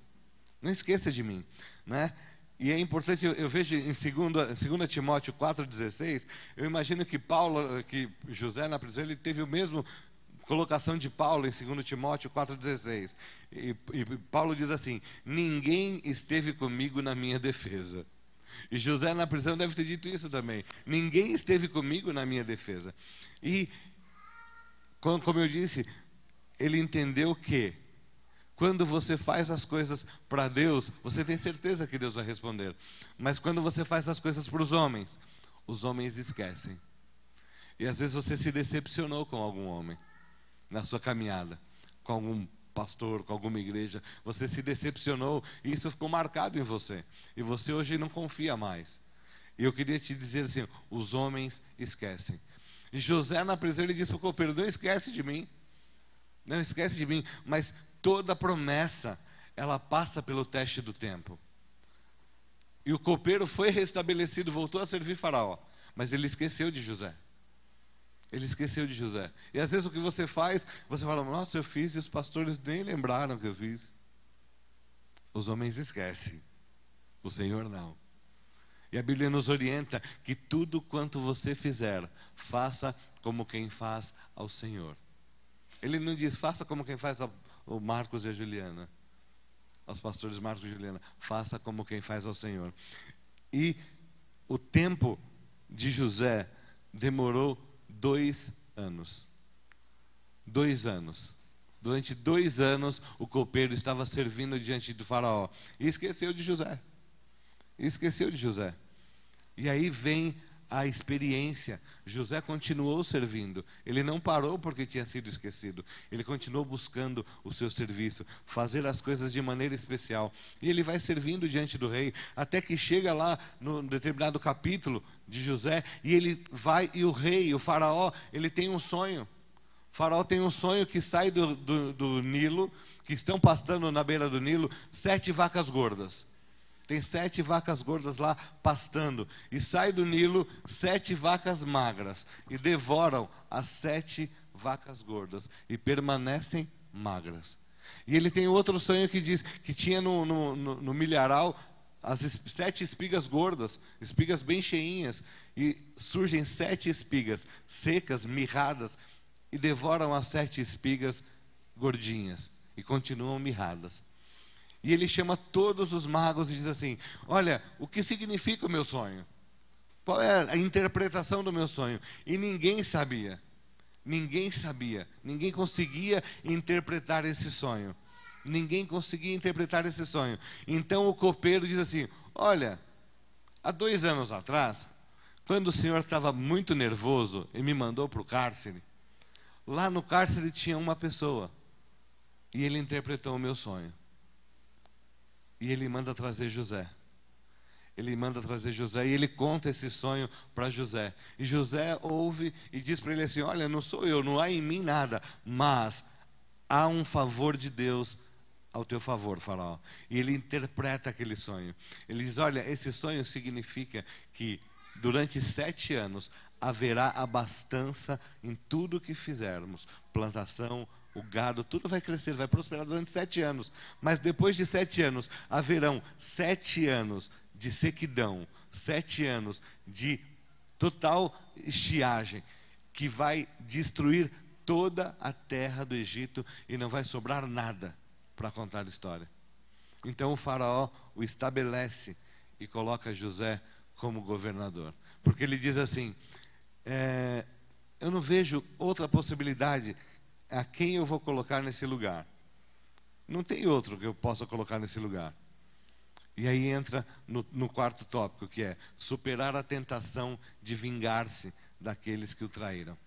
Não esqueça de mim, né? E é importante, eu vejo em 2 Timóteo 4,16, eu imagino que José na prisão, ele teve o mesmo colocação de Paulo em 2 Timóteo 4,16. E Paulo diz assim: ninguém esteve comigo na minha defesa. E José na prisão deve ter dito isso também: ninguém esteve comigo na minha defesa. E, como eu disse, ele entendeu que quando você faz as coisas para Deus, você tem certeza que Deus vai responder. Mas quando você faz as coisas para os homens esquecem. E às vezes você se decepcionou com algum homem na sua caminhada, com algum pastor, com alguma igreja. Você se decepcionou e isso ficou marcado em você. E você hoje não confia mais. E eu queria te dizer assim: os homens esquecem. E José na prisão, ele disse para o copeiro: não esquece de mim. Não esquece de mim. Mas toda promessa, ela passa pelo teste do tempo. E o copeiro foi restabelecido, voltou a servir Faraó, mas ele esqueceu de José. Ele esqueceu de José. E às vezes o que você faz, você fala: nossa, eu fiz, e os pastores nem lembraram que eu fiz. Os homens esquecem, o Senhor não. E a Bíblia nos orienta que tudo quanto você fizer, faça como quem faz ao Senhor. Ele não diz: faça como quem faz ao Marcos e a Juliana, aos pastores Marcos e Juliana. Faça como quem faz ao Senhor. E o tempo de José demorou 2 anos. 2 anos. Durante 2 anos o copeiro estava servindo diante do Faraó e esqueceu de José. Esqueceu de José. E aí vem a experiência. José continuou servindo. Ele não parou porque tinha sido esquecido. Ele continuou buscando o seu serviço, fazer as coisas de maneira especial. E ele vai servindo diante do rei, até que chega lá no determinado capítulo de José, e ele vai, e o rei, o Faraó, ele tem um sonho. O Faraó tem um sonho que sai do Nilo, que estão pastando na beira do Nilo 7 vacas gordas. Tem 7 vacas gordas lá pastando. E sai do Nilo 7 vacas magras. E devoram as 7 vacas gordas. E permanecem magras. E ele tem outro sonho que diz que tinha no milharal as 7 espigas gordas. Espigas bem cheinhas. E surgem 7 espigas secas, mirradas. E devoram as 7 espigas gordinhas. E continuam mirradas. E ele chama todos os magos e diz assim: olha, o que significa o meu sonho? Qual é a interpretação do meu sonho? E ninguém sabia. Ninguém sabia. Ninguém conseguia interpretar esse sonho. Ninguém conseguia interpretar esse sonho. Então o copeiro diz assim: olha, há 2 anos atrás, quando o senhor estava muito nervoso e me mandou para o cárcere, lá no cárcere tinha uma pessoa. E ele interpretou o meu sonho. E ele manda trazer José. Ele manda trazer José e ele conta esse sonho para José. E José ouve e diz para ele assim: olha, não sou eu, não há em mim nada, mas há um favor de Deus ao teu favor, Faraó. E ele interpreta aquele sonho. Ele diz: olha, esse sonho significa que durante 7 anos haverá abastança em tudo que fizermos: plantação, o gado, tudo vai crescer, vai prosperar durante 7 anos. Mas depois de 7 anos, haverão 7 anos de sequidão, 7 anos de total estiagem, que vai destruir toda a terra do Egito e não vai sobrar nada para contar a história. Então o faraó o estabelece e coloca José como governador. Porque ele diz assim, eu não vejo outra possibilidade a quem eu vou colocar nesse lugar. Não tem outro que eu possa colocar nesse lugar. E aí entra no quarto tópico, que é superar a tentação de vingar-se daqueles que o traíram.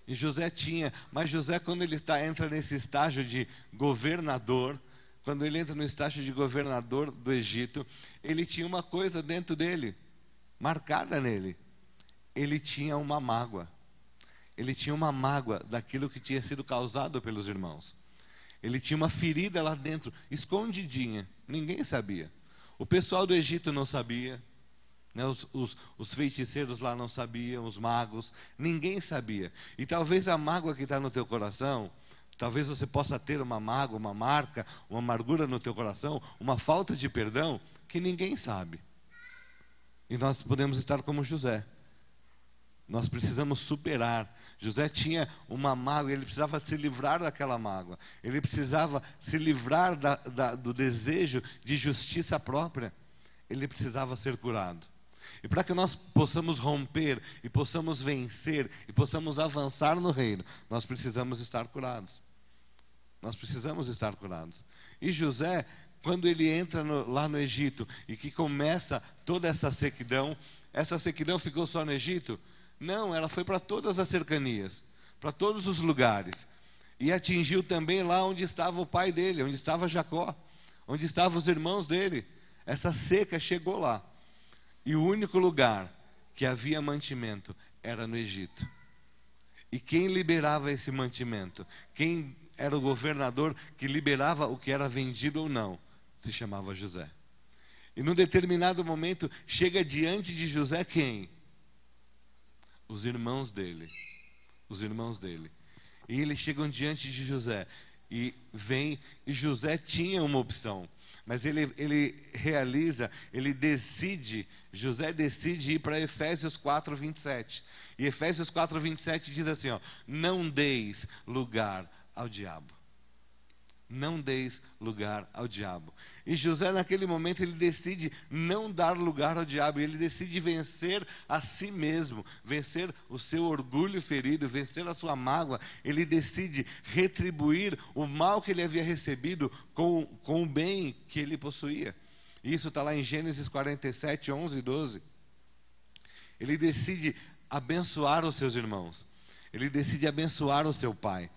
E José tinha, mas José, quando ele entra nesse estágio de governador, quando ele entra no estágio de governador do Egito, ele tinha uma coisa dentro dele, marcada nele. Ele tinha uma mágoa. Ele tinha uma mágoa daquilo que tinha sido causado pelos irmãos. Ele tinha uma ferida lá dentro, escondidinha, ninguém sabia. O pessoal do Egito não sabia, né? Os feiticeiros lá não sabiam, os magos, ninguém sabia. E talvez a mágoa que está no teu coração, talvez você possa ter uma mágoa, uma marca, uma amargura no teu coração, uma falta de perdão, que ninguém sabe. E nós podemos estar como José. Nós precisamos superar. José tinha uma mágoa, ele precisava se livrar daquela mágoa. Ele precisava se livrar do desejo de justiça própria. Ele precisava ser curado. E para que nós possamos romper, e possamos vencer, e possamos avançar no reino, nós precisamos estar curados. Nós precisamos estar curados. E José, quando ele entra lá no Egito, e que começa toda essa sequidão ficou só no Egito? Não, ela foi para todas as cercanias, para todos os lugares. E atingiu também lá onde estava o pai dele, onde estava Jacó, onde estavam os irmãos dele. Essa seca chegou lá. E o único lugar que havia mantimento era no Egito. E quem liberava esse mantimento? Quem era o governador que liberava o que era vendido ou não? Se chamava José. E num determinado momento, chega diante de José quem? Os irmãos dele. Os irmãos dele. E eles chegam diante de José. E vem, e José tinha uma opção. Mas José decide ir para Efésios 4:27. E Efésios 4:27 diz assim, não deis lugar ao diabo. Não deis lugar ao diabo. E José, naquele momento, ele decide não dar lugar ao diabo. Ele decide vencer a si mesmo, vencer o seu orgulho ferido, vencer a sua mágoa. Ele decide retribuir o mal que ele havia recebido com o bem que ele possuía. E isso está lá em Gênesis 47, 11 e 12. Ele decide abençoar os seus irmãos. Ele decide abençoar o seu pai.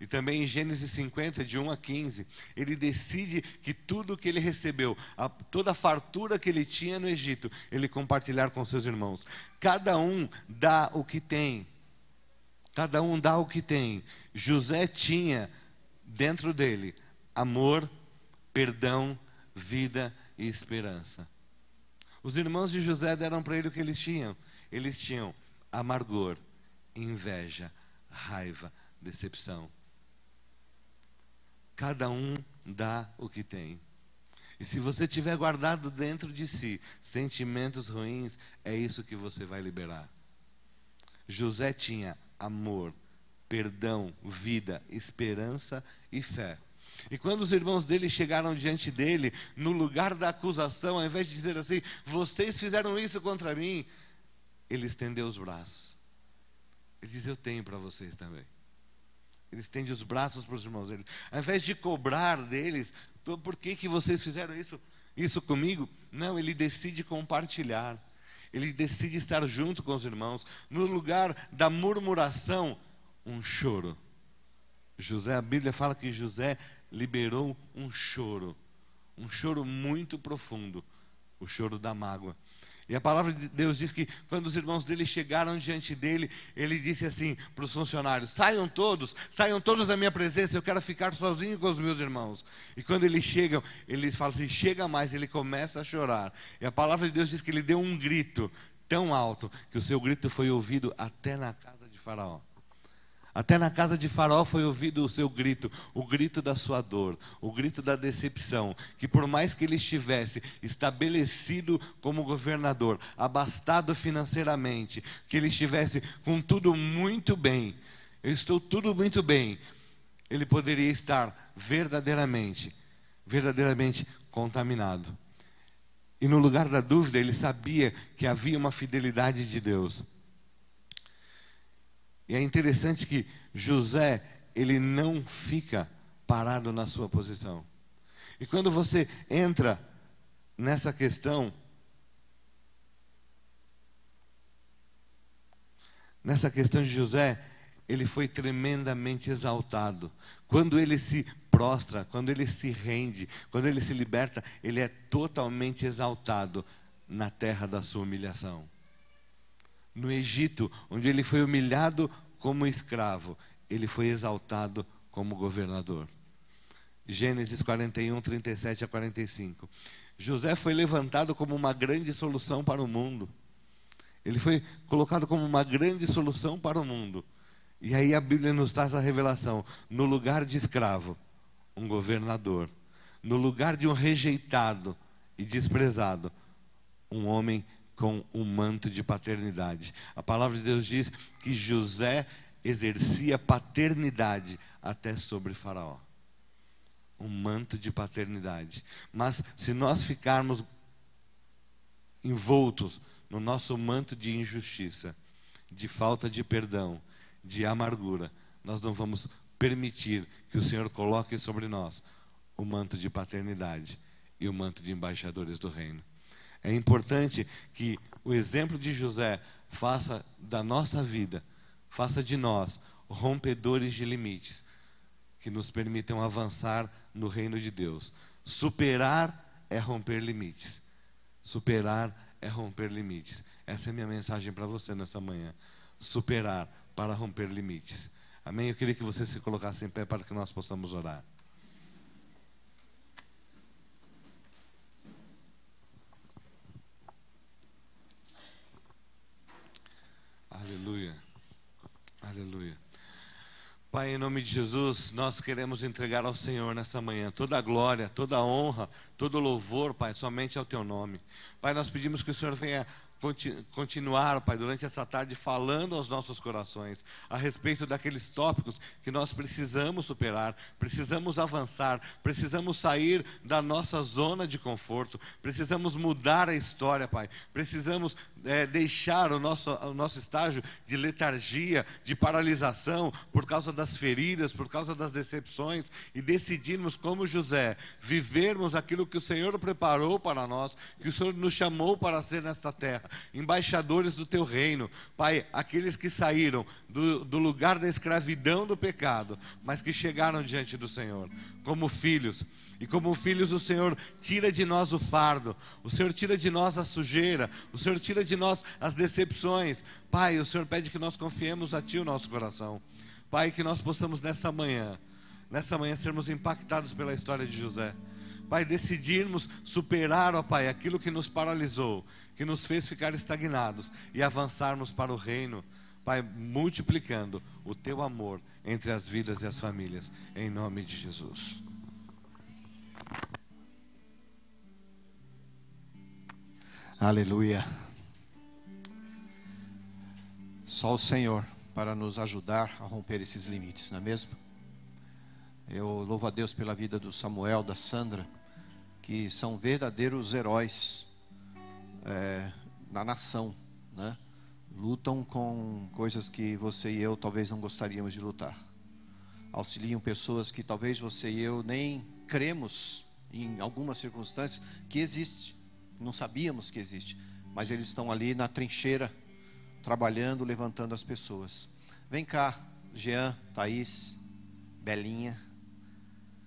E também em Gênesis 50, de 1 a 15, ele decide que tudo que ele recebeu, toda a fartura que ele tinha no Egito, ele compartilhar com seus irmãos. Cada um dá o que tem. Cada um dá o que tem. José tinha dentro dele amor, perdão, vida e esperança. Os irmãos de José deram para ele o que eles tinham. Eles tinham amargor, inveja, raiva, decepção. Cada um dá o que tem. E se você tiver guardado dentro de si sentimentos ruins, é isso que você vai liberar. José tinha amor, perdão, vida, esperança e fé. E quando os irmãos dele chegaram diante dele, no lugar da acusação, ao invés de dizer assim, vocês fizeram isso contra mim, ele estendeu os braços. Ele diz, eu tenho para vocês também. Ele estende os braços para os irmãos dele. Ao invés de cobrar deles, por que vocês fizeram isso comigo? Não, ele decide compartilhar. Ele decide estar junto com os irmãos. No lugar da murmuração, um choro. A Bíblia fala que José liberou um choro muito profundo, o choro da mágoa. E a palavra de Deus diz que quando os irmãos dele chegaram diante dele, ele disse assim para os funcionários, saiam todos da minha presença, eu quero ficar sozinho com os meus irmãos. E quando eles chegam, eles falam assim, chega mais, ele começa a chorar. E a palavra de Deus diz que ele deu um grito tão alto, que o seu grito foi ouvido até na casa de Faraó. Até na casa de Faraó foi ouvido o seu grito, o grito da sua dor, o grito da decepção, que por mais que ele estivesse estabelecido como governador, abastado financeiramente, que ele estivesse com tudo muito bem, eu estou tudo muito bem, ele poderia estar verdadeiramente contaminado. E no lugar da dúvida, ele sabia que havia uma fidelidade de Deus. E é interessante que José, ele não fica parado na sua posição. E quando você entra nessa questão de José, ele foi tremendamente exaltado. Quando ele se prostra, quando ele se rende, quando ele se liberta, ele é totalmente exaltado na terra da sua humilhação. No Egito, onde ele foi humilhado como escravo, ele foi exaltado como governador. Gênesis 41, 37 a 45. José foi levantado como uma grande solução para o mundo. Ele foi colocado como uma grande solução para o mundo. E aí a Bíblia nos traz a revelação. No lugar de escravo, um governador. No lugar de um rejeitado e desprezado, um homem com um manto de paternidade. A palavra de Deus diz que José exercia paternidade até sobre Faraó. Um manto de paternidade. Mas se nós ficarmos envoltos no nosso manto de injustiça, de falta de perdão, de amargura, nós não vamos permitir que o Senhor coloque sobre nós o manto de paternidade e o manto de embaixadores do reino. É importante que o exemplo de José faça da nossa vida, faça de nós rompedores de limites, que nos permitam avançar no reino de Deus. Superar é romper limites. Superar é romper limites. Essa é a minha mensagem para você nessa manhã. Superar para romper limites. Amém? Eu queria que você se colocasse em pé para que nós possamos orar. Aleluia. Aleluia. Pai, em nome de Jesus, nós queremos entregar ao Senhor nessa manhã toda a glória, toda a honra, todo o louvor, Pai, somente ao Teu nome. Pai, nós pedimos que o Senhor venha continuar, Pai, durante essa tarde falando aos nossos corações a respeito daqueles tópicos que nós precisamos superar, precisamos avançar, precisamos sair da nossa zona de conforto, precisamos mudar a história, Pai, precisamos deixar o nosso estágio de letargia, de paralisação por causa das feridas, por causa das decepções e decidirmos como José, vivermos aquilo que o Senhor preparou para nós, que o Senhor nos chamou para ser nesta terra. Embaixadores do teu reino, Pai, aqueles que saíram do lugar da escravidão do pecado, mas que chegaram diante do Senhor, como filhos, e como filhos o Senhor tira de nós o fardo, o Senhor tira de nós a sujeira, o Senhor tira de nós as decepções. Pai, o Senhor pede que nós confiemos a Ti o nosso coração. Pai, que nós possamos nessa manhã sermos impactados pela história de José. Pai, decidirmos superar, ó Pai, aquilo que nos paralisou, que nos fez ficar estagnados e avançarmos para o reino, Pai, multiplicando o Teu amor entre as vidas e as famílias, em nome de Jesus. Aleluia. Só o Senhor para nos ajudar a romper esses limites, não é mesmo? Eu louvo a Deus pela vida do Samuel, da Sandra, que são verdadeiros heróis na nação, né? Lutam com coisas que você e eu talvez não gostaríamos de lutar. Auxiliam pessoas que talvez você e eu nem cremos, em algumas circunstâncias, que existe. Não sabíamos que existe, mas eles estão ali na trincheira, trabalhando, levantando as pessoas. Vem cá, Jean, Thaís, Belinha.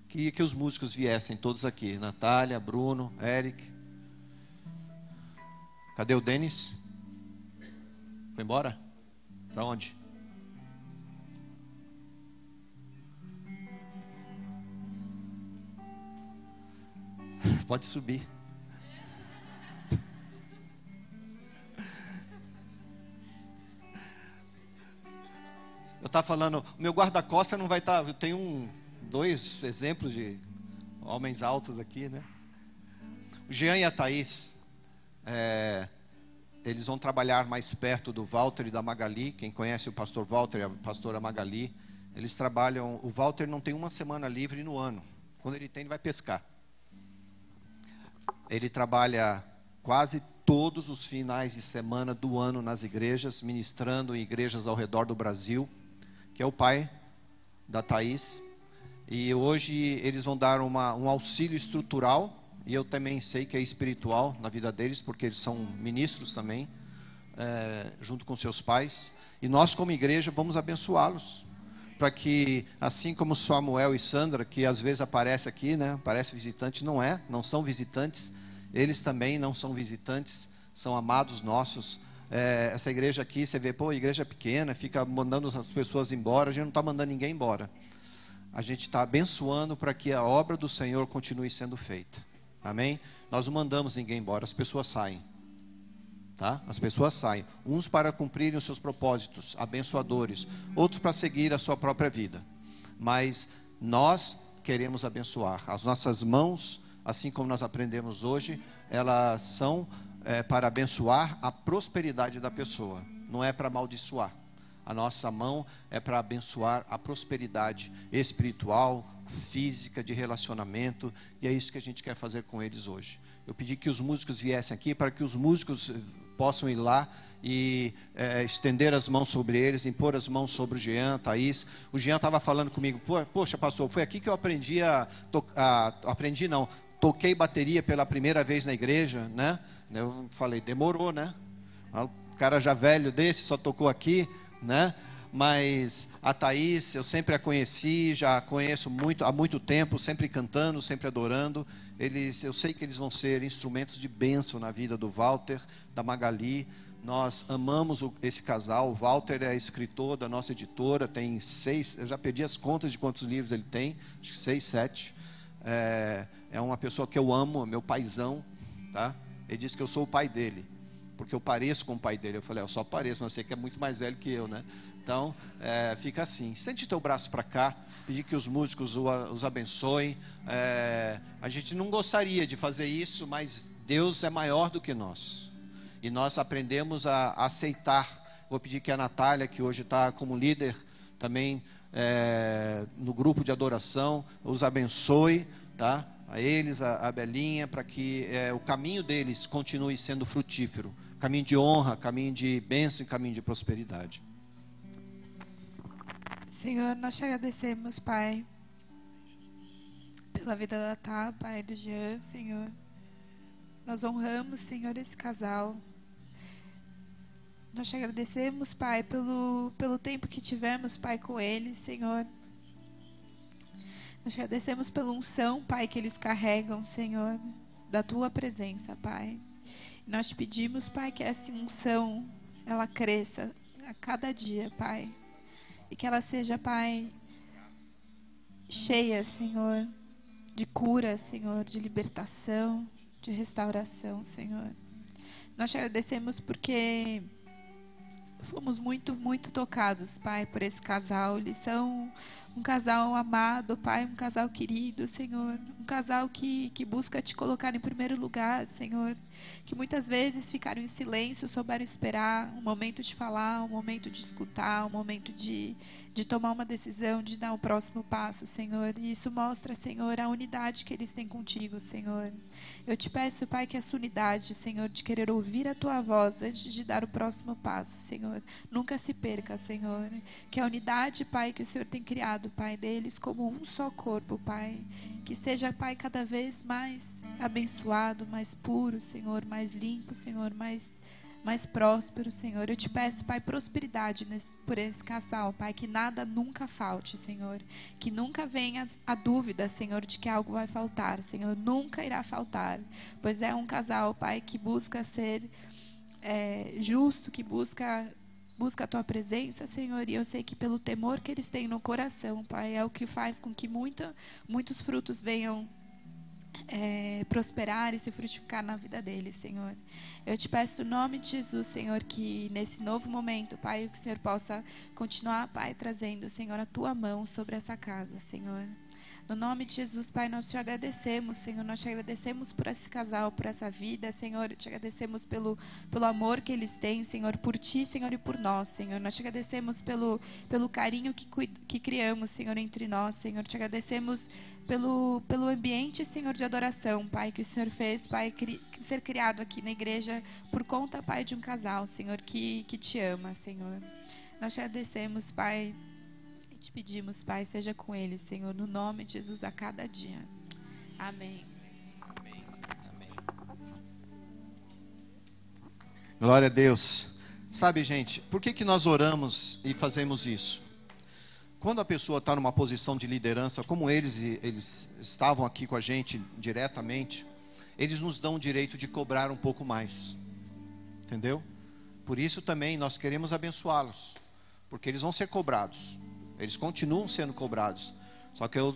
Queria que os músicos viessem todos aqui. Natália, Bruno, Eric. Cadê o Denis? Foi embora? Para onde? Pode subir. Eu está falando, o meu guarda-costas não vai estar... Eu tenho dois exemplos de homens altos aqui, né? O Jean e a Thaís, eles vão trabalhar mais perto do Walter e da Magali. Quem conhece o pastor Walter e a pastora Magali, eles trabalham... O Walter não tem uma semana livre no ano. Quando ele tem, ele vai pescar. Ele trabalha quase todos os finais de semana do ano nas igrejas, ministrando em igrejas ao redor do Brasil, que é o pai da Thaís. E hoje eles vão dar um auxílio estrutural, e eu também sei que é espiritual na vida deles, porque eles são ministros também, junto com seus pais. E nós, como igreja, vamos abençoá-los, para que, assim como Samuel e Sandra, que às vezes aparece aqui, né, parece visitante, não são visitantes. Eles também não são visitantes, são amados nossos. Essa igreja aqui, você vê, igreja pequena, fica mandando as pessoas embora. A gente não está mandando ninguém embora. A gente está abençoando para que a obra do Senhor continue sendo feita. Amém? Nós não mandamos ninguém embora, as pessoas saem. Tá? As pessoas saem. Uns para cumprirem os seus propósitos abençoadores, outros para seguir a sua própria vida. Mas nós queremos abençoar. As nossas mãos, assim como nós aprendemos hoje, elas são para abençoar a prosperidade da pessoa, não é para amaldiçoar. A nossa mão é para abençoar a prosperidade espiritual, física, de relacionamento, e é isso que a gente quer fazer com eles hoje. Eu pedi que os músicos viessem aqui, para que os músicos possam ir lá e estender as mãos sobre eles, impor as mãos sobre o Jean, Thaís. O Jean estava falando comigo, poxa pastor, foi aqui que eu aprendi toquei bateria pela primeira vez na igreja, né? Eu falei, demorou, né? O cara já velho desse, só tocou aqui, né? Mas a Thaís, eu sempre a conheci, já a conheço há muito tempo, sempre cantando, sempre adorando. Eu sei que eles vão ser instrumentos de bênção na vida do Walter, da Magali. Nós amamos esse casal. O Walter é escritor da nossa editora, tem 6, eu já perdi as contas de quantos livros ele tem, acho que 6, 7. É uma pessoa que eu amo, é meu paizão, tá? Ele disse que eu sou o pai dele, porque eu pareço com o pai dele. Eu falei, eu só pareço, mas eu sei que é muito mais velho que eu, né? Então, fica assim, estende teu braço para cá, pedir que os músicos os abençoem. A gente não gostaria de fazer isso, mas Deus é maior do que nós, e nós aprendemos a aceitar. Vou pedir que a Natália, que hoje está como líder também no grupo de adoração, os abençoe, tá? A eles, a Belinha, para que o caminho deles continue sendo frutífero, caminho de honra, caminho de bênção e caminho de prosperidade. Senhor, nós te agradecemos, Pai, pela vida da Tá, Pai, do Jean, Senhor. Nós honramos, Senhor, esse casal. Nós te agradecemos, Pai, pelo tempo que tivemos, Pai, com eles, Senhor. Nós te agradecemos pela unção, Pai, que eles carregam, Senhor, da Tua presença, Pai. E nós te pedimos, Pai, que essa unção, ela cresça a cada dia, Pai. E que ela seja, Pai, cheia, Senhor, de cura, Senhor, de libertação, de restauração, Senhor. Nós te agradecemos porque fomos muito, muito tocados, Pai, por esse casal. Eles são um casal amado, Pai, um casal querido, Senhor. Um casal que busca te colocar em primeiro lugar, Senhor. Que muitas vezes ficaram em silêncio, souberam esperar um momento de falar, um momento de escutar, um momento de tomar uma decisão, de dar o próximo passo, Senhor. E isso mostra, Senhor, a unidade que eles têm contigo, Senhor. Eu te peço, Pai, que essa unidade, Senhor, de querer ouvir a Tua voz antes de dar o próximo passo, Senhor, nunca se perca, Senhor. Que a unidade, Pai, que o Senhor tem criado, Pai, deles como um só corpo, Pai, que seja, Pai, cada vez mais abençoado, mais puro, Senhor, mais limpo, Senhor, mais próspero, Senhor. Eu te peço, Pai, prosperidade por esse casal, Pai, que nada nunca falte, Senhor, que nunca venha a dúvida, Senhor, de que algo vai faltar, Senhor, nunca irá faltar, pois é um casal, Pai, que busca ser justo, que busca a Tua presença, Senhor, e eu sei que pelo temor que eles têm no coração, Pai, é o que faz com que muitos frutos venham prosperar e se frutificar na vida deles, Senhor. Eu te peço no nome de Jesus, Senhor, que nesse novo momento, Pai, que o Senhor possa continuar, Pai, trazendo, Senhor, a tua mão sobre essa casa, Senhor. No nome de Jesus, Pai, nós te agradecemos, Senhor, nós te agradecemos por esse casal, por essa vida, Senhor, te agradecemos pelo amor que eles têm, Senhor, por ti, Senhor, e por nós, Senhor, nós te agradecemos pelo carinho que criamos, Senhor, entre nós, Senhor, te agradecemos pelo ambiente, Senhor, de adoração, Pai, que o Senhor fez, Pai, ser criado aqui na igreja por conta, Pai, de um casal, Senhor, que te ama, Senhor, nós te agradecemos, Pai. Te pedimos, Pai, seja com eles, Senhor, no nome de Jesus, a cada dia. Amém. Amém. Amém. Glória a Deus. Sabe, gente, por que nós oramos e fazemos isso? Quando a pessoa está numa posição de liderança, como eles estavam aqui com a gente diretamente, eles nos dão o direito de cobrar um pouco mais. Entendeu? Por isso também nós queremos abençoá-los, porque eles vão ser cobrados. Eles continuam sendo cobrados. Só que eu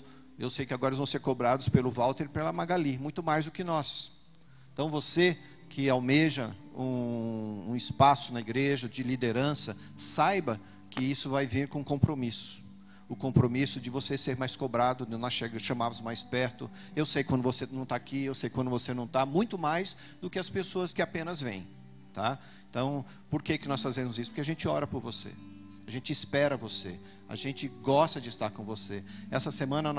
sei que agora eles vão ser cobrados pelo Walter e pela Magali, muito mais do que nós. Então você que almeja um espaço na igreja de liderança, saiba que isso vai vir com compromisso. O compromisso de você ser mais cobrado, de nós chamarmos mais perto. Eu sei quando você não está aqui, eu sei quando você não está, muito mais do que as pessoas que apenas vêm. Tá? Então, por que nós fazemos isso? Porque a gente ora por você. A gente espera você. A gente gosta de estar com você. Essa semana,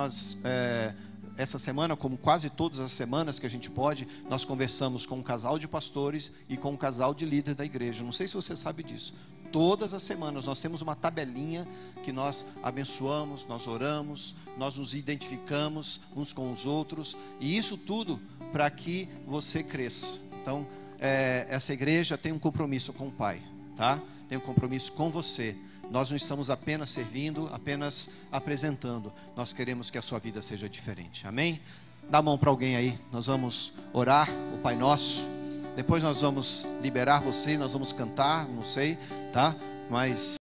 como quase todas as semanas que a gente pode, nós conversamos com um casal de pastores e com um casal de líder da igreja. Não sei se você sabe disso. Todas as semanas nós temos uma tabelinha que nós abençoamos, nós oramos, nós nos identificamos uns com os outros. E isso tudo para que você cresça. Então, essa igreja tem um compromisso com o Pai, tá? Tem um compromisso com você. Nós não estamos apenas servindo, apenas apresentando. Nós queremos que a sua vida seja diferente. Amém? Dá a mão para alguém aí. Nós vamos orar o Pai Nosso. Depois nós vamos liberar você, nós vamos cantar, não sei, tá? Mas